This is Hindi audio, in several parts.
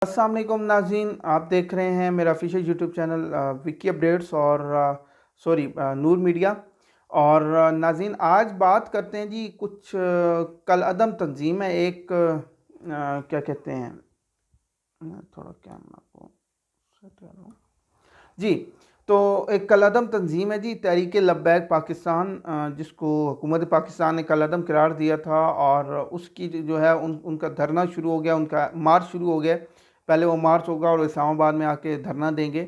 अस्सलाम वालेकुम नाज़रीन, आप देख रहे हैं मेरा official YouTube channel Vicky updates और नूर मीडिया। और नाज़रीन, आज बात करते हैं जी कुछ कल अदम तंजीम है एक क्या कहते हैं, थोड़ा कैमरा को सेट करो जी। तो एक कलअदम तंजीम है जी, तहरीक लब्बैक पाकिस्तान, जिसको हुकूमत पाकिस्तान ने कलअदम करार दिया था। और उसकी जो है उनका धरना शुरू हो गया, उनका मार्च शुरू हो गया। पहले वो मार्च होगा और इस्लामाबाद में आके धरना देंगे।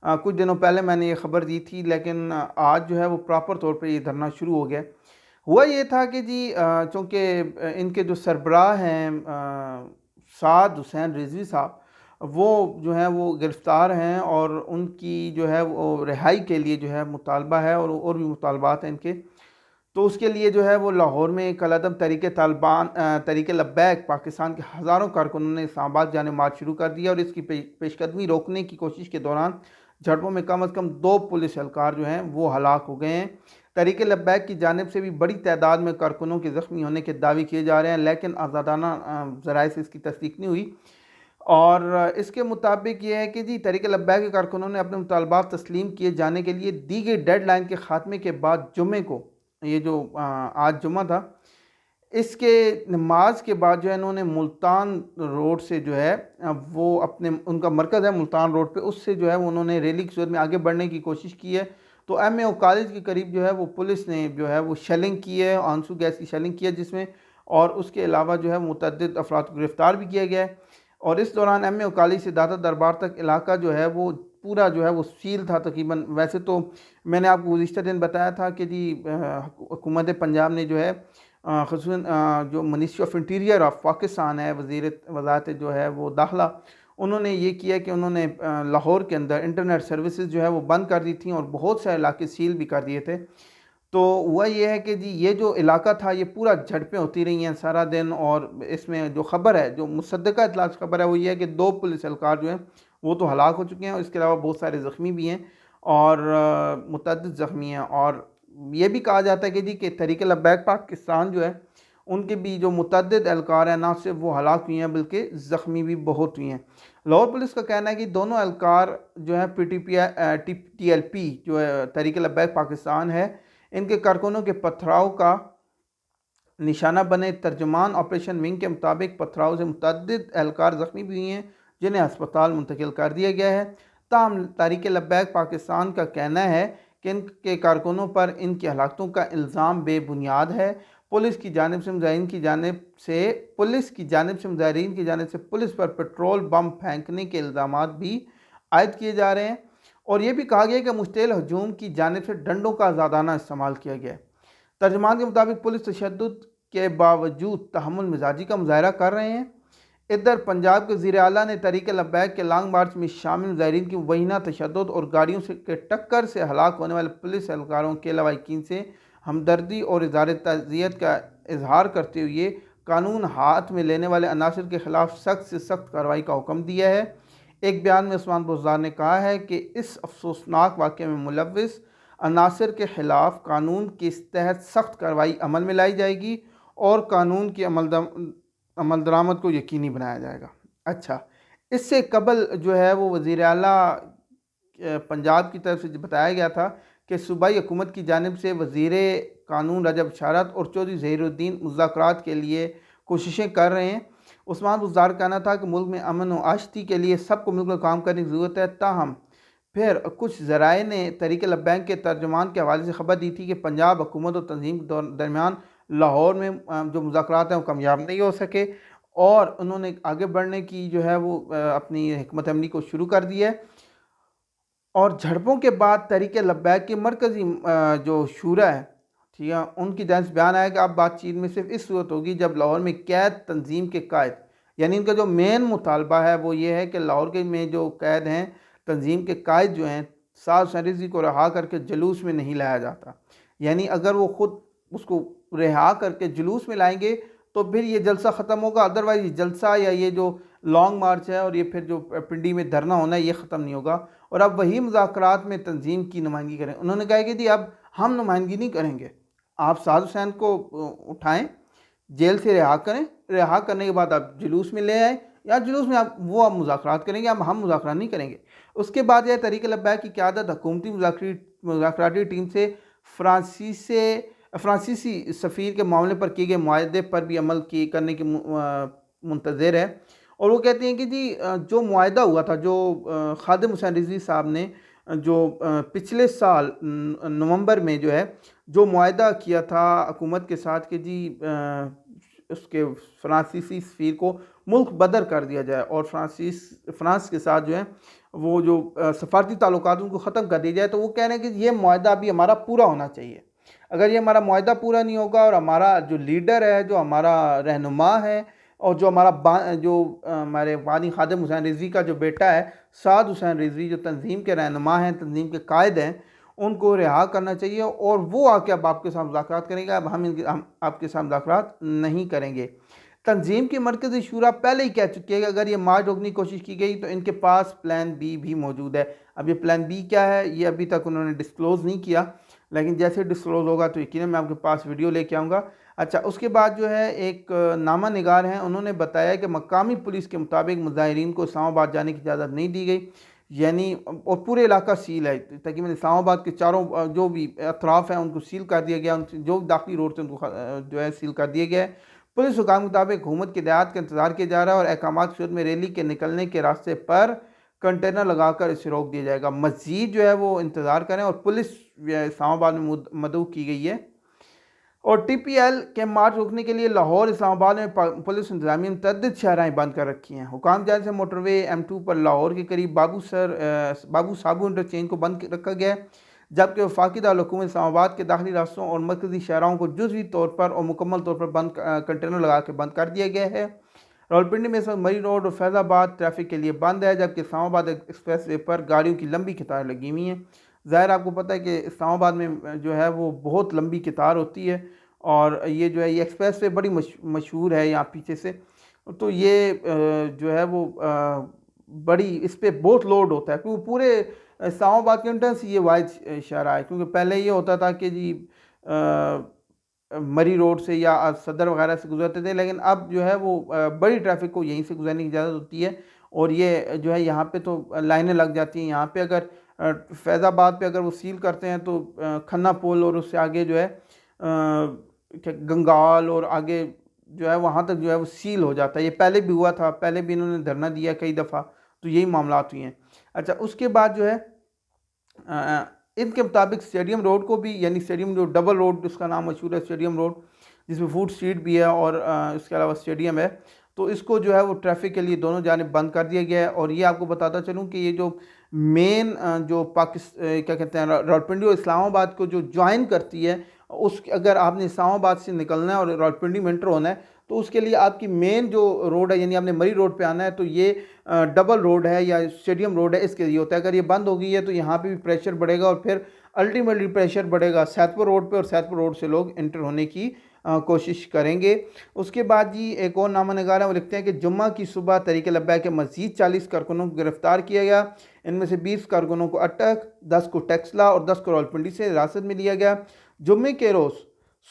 कुछ दिनों पहले मैंने ये खबर दी थी, लेकिन आज जो है वो प्रॉपर तौर पे ये धरना शुरू हो गया। हुआ ये था कि जी चूँकि इनके जो सरबराह हैं साद हुसैन रिजवी साहब, वो जो है वो गिरफ़्तार हैं और उनकी जो है वो रिहाई के लिए जो है मुतालबा है और भी मुतालबात हैं इनके। तो उसके लिए जो है वो लाहौर में कलअदम तहरीक लब्बैक पाकिस्तान के हज़ारों कारकुनों ने इस्लामाबाद जाने मार्च शुरू कर दिया। और इसकी पेशकदमी रोकने की कोशिश के दौरान झड़पों में कम अज़ कम 2 पुलिस एहलकार जो हैं वो हलाक हो गए हैं। तहरीक लब्बैक की जानिब से भी बड़ी तादाद में कारकुनों के ज़ख्मी होने के दावे किए जा रहे हैं, लेकिन आज़ादाना ज़राए से इसकी तस्दीक नहीं हुई। और इसके मुताबिक ये है कि जी तहरीक लब्बैक के कारकुनों ने अपने मुतालबात तस्लीम किए जाने के लिए दी गई डेड लाइन के ख़ात्मे के बाद जुम्मे को, ये जो आज जुम्मा था, इसके नमाज के बाद जो है इन्होंने मुल्तान रोड से जो है वो अपने उनका मरकज़ है मुल्तान रोड पे, उससे जो है वो उन्होंने रैली की सूरत में आगे बढ़ने की कोशिश की है। तो एमएओ कॉलेज के करीब जो है वो पुलिस ने जो है वो शेलिंग की है, आंसू गैस की शेलिंग की है जिसमें, और उसके अलावा जो है मुतअद्दिद अफराद को गिरफ़्तार भी किया गया है। और इस दौरान एमएओ कॉलेज से दाता दरबार तक इलाका जो है वो पूरा जो है वो सील था तकरीबन। वैसे तो मैंने आपको गुज़िश्ता दिन बताया था कि जी हुकूमत पंजाब ने जो है ख़ुसूसन जो ministry of interior of Pakistan है, वज़ारत जो है वो दाखिला, उन्होंने ये किया कि उन्होंने लाहौर के अंदर इंटरनेट सर्विसेज जो है वो बंद कर दी थी और बहुत से इलाके सील भी कर दिए थे। तो हुआ ये है कि जी ये जो इलाका था ये पूरा झड़पें होती रही हैं सारा दिन। और इसमें जो खबर है, जो मुसद्दका इतला खबर है, वो ये है कि 2 पुलिस एहलकार जो हैं वो तो हलाक हो चुके हैं और इसके अलावा बहुत सारे ज़ख्मी भी हैं और मुतअद्दिद ज़ख्मी हैं। और ये भी कहा जाता है कि जी कि तहरीक लब्बैक पाकिस्तान जो है उनके भी जो मुतअद्दिद एहलकार हैं, ना सिर्फ वो हलाक हुई हैं बल्कि ज़ख्मी भी बहुत हुई हैं। लाहौर पुलिस का कहना है कि दोनों एहलकार जो है TLP जो है तहरीक लब्बैक पाकिस्तान है, इनके कारकुनों के पथराव का निशाना बने। तर्जुमान ऑपरेशन विंग के मुताबिक पथराव से मुतअद्दिद एहलकार ज़ख्मी भी हुए हैं, जिन्हें अस्पताल मुंतकिल कर दिया गया है। ताहम तहरीक लब्बैक पाकिस्तान का कहना है कि इनके कारकुनों पर इनकी हलाकतों का इल्ज़ाम बेबुनियाद है। पुलिस की जानिब से मुजाहिरीन की जानिब से पुलिस पर पेट्रोल बम फेंकने के इल्ज़ाम भी आयद किए जा रहे हैं। और ये भी कहा गया है कि मुश्तिल हजूम की जानिब से डंडों का ज़्यादाना इस्तेमाल किया गया है। तर्जमान के मुताबिक पुलिस तशद्दुद के बावजूद तहम्मुल मिजाजी का मुजाहरा कर रहे हैं। इधर पंजाब के वज़ीर आला ने तहरीक लब्बैक के लॉन्ग मार्च में शामिल मुजाहिरीन की वहीना तशद्दुद और गाड़ियों से के टक्कर से हलाक होने वाले पुलिस एहलकारों के लवाहिकीन से हमदर्दी और इज़हार ताज़ियत का इजहार करते हुए कानून हाथ में लेने वाले अनासर के खिलाफ सख्त से सख्त कार्रवाई का हुक्म दिया है। एक बयान में उस्मान बुज़दार ने कहा है कि इस अफसोसनाक वाक़े में मुलव्विस अनासर के ख़िलाफ़ कानून के तहत सख्त कार्रवाई अमल में लाई जाएगी और कानून की अमल दरामद को यकीनी बनाया जाएगा। अच्छा, इससे कबल जो है वो वज़ीर आला पंजाब की तरफ से बताया गया था कि सूबाई हुकूमत की जानिब से वज़ीर कानून रजब शारत और चौधरी ज़हीरुद्दीन मुज़ाकरात के लिए कोशिशें कर रहे हैं। उस्मान बुज़दार का कहना था कि मुल्क में अमन व आशती के लिए सबको मिलकर काम करने की ज़रूरत है। ताहम फिर कुछ ज़राए ने तहरीक लब्बैक के तर्जुमान के हवाले से खबर दी थी कि पंजाब हुकूमत और तंजीम के दरमियान लाहौर में जो मुज़ाकरात हैं वो कामयाब नहीं हो सके और उन्होंने आगे बढ़ने की जो है वो अपनी हिकमत अमली को शुरू कर दिया है। और झड़पों के बाद तहरीक लब्बैक की मरकज़ी जो शूरा है, ठीक है, उनकी जानिब से बयान आया कि अब बातचीत में सिर्फ इस सूरत होगी जब लाहौर में कैद तंजीम के कायद, यानी इनका जो मेन मुतालबा है वो ये है कि लाहौर के में जो कैद हैं तंजीम के कायद जो हैं साद सरिजी को रहा करके जुलूस में नहीं लाया जाता। यानी अगर वो ख़ुद उसको रिहा करके जुलूस में लाएंगे तो फिर ये जलसा ख़त्म होगा, अदरवाइज ये जलसा या ये जो लॉन्ग मार्च है और ये फिर जो पिंडी में धरना होना है ये ख़त्म नहीं होगा। और अब वही मुज़ाकरात में तंजीम की नुमाइंदगी करें। उन्होंने कहा कि जी अब हम नुमाइंदगी नहीं करेंगे, आप साद हुसैन को उठाएं, जेल से रिहा करें, रिहा करने के बाद आप जुलूस में ले आए, या जुलूस में आप मुज़ाकरात करेंगे, हम मुज़ाकरात नहीं करेंगे। उसके बाद यह तहरीक लब्बैक की क़यादत हुकूमती मुज़ाकराती टीम से फ्रांसीसी सफ़ीर के मामले पर किए गए मुआहदे पर भी अमल करने की मुंतज़र है। और वो कहते हैं कि जी जो मुआहदा हुआ था, जो खादिम हुसैन रिजवी साहब ने जो पिछले साल नवंबर में जो है जो मुआहदा किया था हुकूमत के साथ कि जी उसके फ्रांसीसी सफ़ीर को मुल्क बदर कर दिया जाए और फ्रांस के साथ जो है वो जो सफारती ताल्लुकात उनको ख़त्म कर दिया जाए। तो वो कह रहे हैं कि ये मुआहदा अभी हमारा पूरा होना चाहिए। अगर ये हमारा मुआहदा पूरा नहीं होगा और हमारा जो लीडर है, जो हमारा रहनुमा है और जो हमारे वानी खादिम हुसैन रिजवी का जो बेटा है साद हुसैन रिजवी, जो तंजीम के रहनुमा हैं, तंजीम के कायद हैं, उनको रिहा करना चाहिए और वो आके अब आपके साथ मुज़ाकरात करेंगे। अब हम आपके साथ मुज़ाकरात नहीं करेंगे। तंजीम की मरकज़ी शूरा पहले ही कह चुकी है कि अगर ये मार्च रोकने की कोशिश की गई तो इनके पास प्लान बी भी मौजूद है। अब ये प्लान बी क्या है ये अभी तक उन्होंने डिस्क्लोज़ नहीं किया, लेकिन जैसे डिस्क्लोज़ होगा तो यकीनन मैं आपके पास वीडियो लेके आऊँगा। अच्छा, उसके बाद जो है एक नामा निगार हैं, उन्होंने बताया कि मकामी पुलिस के मुताबिक मुजाहिरीन को इस्लामाबाद जाने की इजाज़त नहीं दी गई, यानी और पूरे इलाका सील है। तकरीबन इस्लामाबाद के चारों जो भी अतराफ़ हैं उनको सील कर दिया गया, उनसे जो दाखिली रोड थे उनको जो है सील कर दिया गया है। पुलिस हुकाम के मुताबिक हुकूमत की हिदायत का इंतजार किया जा रहा है और अहकामात की सूरत में रैली के निकलने के रास्ते पर कंटेनर लगाकर इसे रोक दिया जाएगा। मज़ीद जो है वो इंतज़ार करें और पुलिस इस्लामाबाद में मदऊ की गई है। और TPL के मार्च रोकने के लिए लाहौर इस्लामाबाद में पुलिस इंतजामिया ने मुतअद्दिद शाहराहें बंद कर रखी हैं। हुकाम जाने से मोटरवे M2 पर लाहौर के करीब बाबू साबू इंटरचेंज को बंद रखा गया है, जबकि वफाकी दारुल-हुकूमत इस्लामाबाद के दाखिली रास्तों और मरकजी शहरों को जुज़वी तौर पर और मुकम्मल तौर पर कंटेनर लगा के बंद कर दिया गया है। रावलपिंडी में इस वक्त मरी रोड और फैज़ाबाद ट्रैफिक के लिए बंद है, जबकि इस्लामाबाद एक्सप्रेस वे पर गाड़ियों की लंबी कतारें लगी हुई हैं। ज़ाहिर आपको पता है कि इस्लामाबाद में जो है वो बहुत लंबी कतार होती है और ये जो है ये एक्सप्रेस वे बड़ी मशहूर है यहाँ पीछे से। तो ये जो है वो बड़ी इस पर बहुत लोड होता है, क्योंकि पूरे इस्लामाबाद के एंट्रेंस ये वाहिद शहर है। क्योंकि पहले ये होता था कि जी मरी रोड से या सदर वगैरह से गुजरते थे, लेकिन अब जो है वो बड़ी ट्रैफिक को यहीं से गुजरने की इजाज़त होती है। और ये जो है यहाँ पे तो लाइनें लग जाती हैं। यहाँ पे अगर फैज़ाबाद पे अगर वो सील करते हैं तो खन्ना पुल और उससे आगे जो है गंगाल और आगे जो है वहाँ तक जो है वो सील हो जाता है। ये पहले भी हुआ था, पहले भी इन्होंने धरना दिया कई दफ़ा, तो यही मामला हुई हैं। अच्छा, उसके बाद जो है इनके मुताबिक स्टेडियम रोड को भी, यानी स्टेडियम जो डबल रोड जिसका नाम मशहूर है स्टेडियम रोड, जिसमें फूड स्ट्रीट भी है और इसके अलावा स्टेडियम है, तो इसको जो है वो ट्रैफिक के लिए दोनों जानिब बंद कर दिया गया है। और ये आपको बताता चलूँ कि ये जो मेन जो क्या कहते हैं रावलपिंडी और इस्लामाबाद को जो ज्वाइन करती है, उस अगर आपने इस्लामाबाद से निकलना है और रावलपिंडी में एंटर होना है तो उसके लिए आपकी मेन जो रोड है, यानी आपने मरी रोड पे आना है, तो ये डबल रोड है या स्टेडियम रोड है, इसके लिए होता है। अगर ये बंद हो गई है तो यहाँ पे भी प्रेशर बढ़ेगा और फिर अल्टीमेटली प्रेशर बढ़ेगा सैदपुर रोड पे और सैदपुर रोड से लोग एंटर होने की कोशिश करेंगे। उसके बाद जी एक और नामा नगार है, वो लिखते हैं कि जुम्मा की सुबह तरीके लब्बैक के मज़ीद 40 कारकुनों को गिरफ्तार किया गया। इनमें से 20 कारकुनों को अटक, 10 को टेक्सला और 10 को रावलपिंडी से हिरासत में लिया गया। जुम्मे के रोज़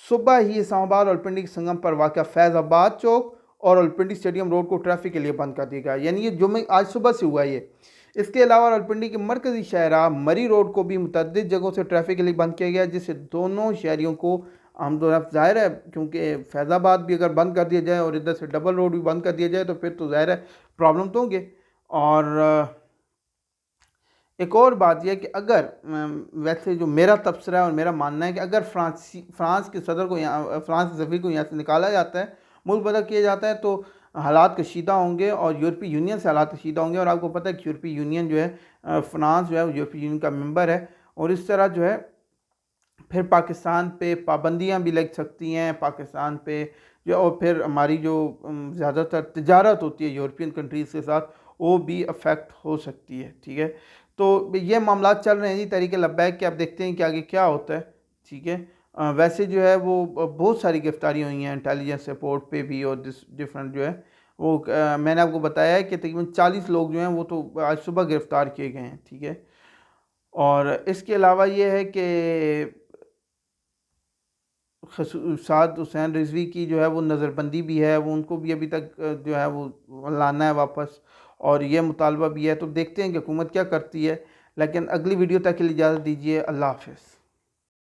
सुबह ही इस्लामाबाद रावलपिंडी के संगम पर वाक़ा फैज़ाबाद चौक और रावलपिंडी स्टेडियम रोड को ट्रैफिक के लिए बंद कर दिया गया, यानी ये जुम्मे आज सुबह से हुआ ये। इसके अलावा रावलपिंडी के मरकज़ी शहरा मरी रोड को भी मुतअद्दिद जगहों से ट्रैफिक के लिए बंद किया गया, जिससे दोनों शहरियों को आमदोरफ्त ज़ाहिर है, क्योंकि फैज़ाबाद भी अगर बंद कर दिया जाए और इधर से डबल रोड भी बंद कर दिया जाए तो फिर तो ज़ाहिर है प्रॉब्लम तो होंगे। और एक और बात यह है कि अगर वैसे जो मेरा तबसरा है और मेरा मानना है कि अगर फ्रांस के सदर को फ्रांस के सफ़ीर को यहाँ से निकाला जाता है, मुल्क बदल किया जाता है, तो हालात कशीदा होंगे और यूरोपीय यूनियन से हालात कशीदा होंगे। और आपको पता है कि यूरोपीय यूनियन जो है फ्रांस जो है यूरोपीय यूनियन का मेंबर है और इस तरह जो है फिर पाकिस्तान पे पाबंदियां भी लग सकती हैं पाकिस्तान पे जो, और फिर हमारी जो ज़्यादातर तिजारत होती है यूरोपियन कंट्रीज़ के साथ वो भी अफेक्ट हो सकती है। ठीक है, तो ये मामला चल रहे हैं जी तरीके लब्बैक के। अब देखते हैं कि आगे क्या होता है। ठीक है, वैसे जो है वो बहुत सारी गिरफ्तारियाँ हुई हैं इंटेलिजेंस रिपोर्ट पे भी और डिफरेंट जो है वो मैंने आपको बताया है कि तकरीबन 40 लोग जो हैं वो तो आज सुबह गिरफ़्तार किए गए हैं। ठीक है, और इसके अलावा ये है कि साद हुसैन रिजवी की जो है वो नज़रबंदी भी है, वो उनको भी अभी तक जो है वो लाना है वापस, और ये मुतालबा भी है। तो देखते हैं कि हुकूमत क्या करती है। लेकिन अगली वीडियो तक के लिए इजाज़त दीजिए। अल्लाह हाफ़िज़।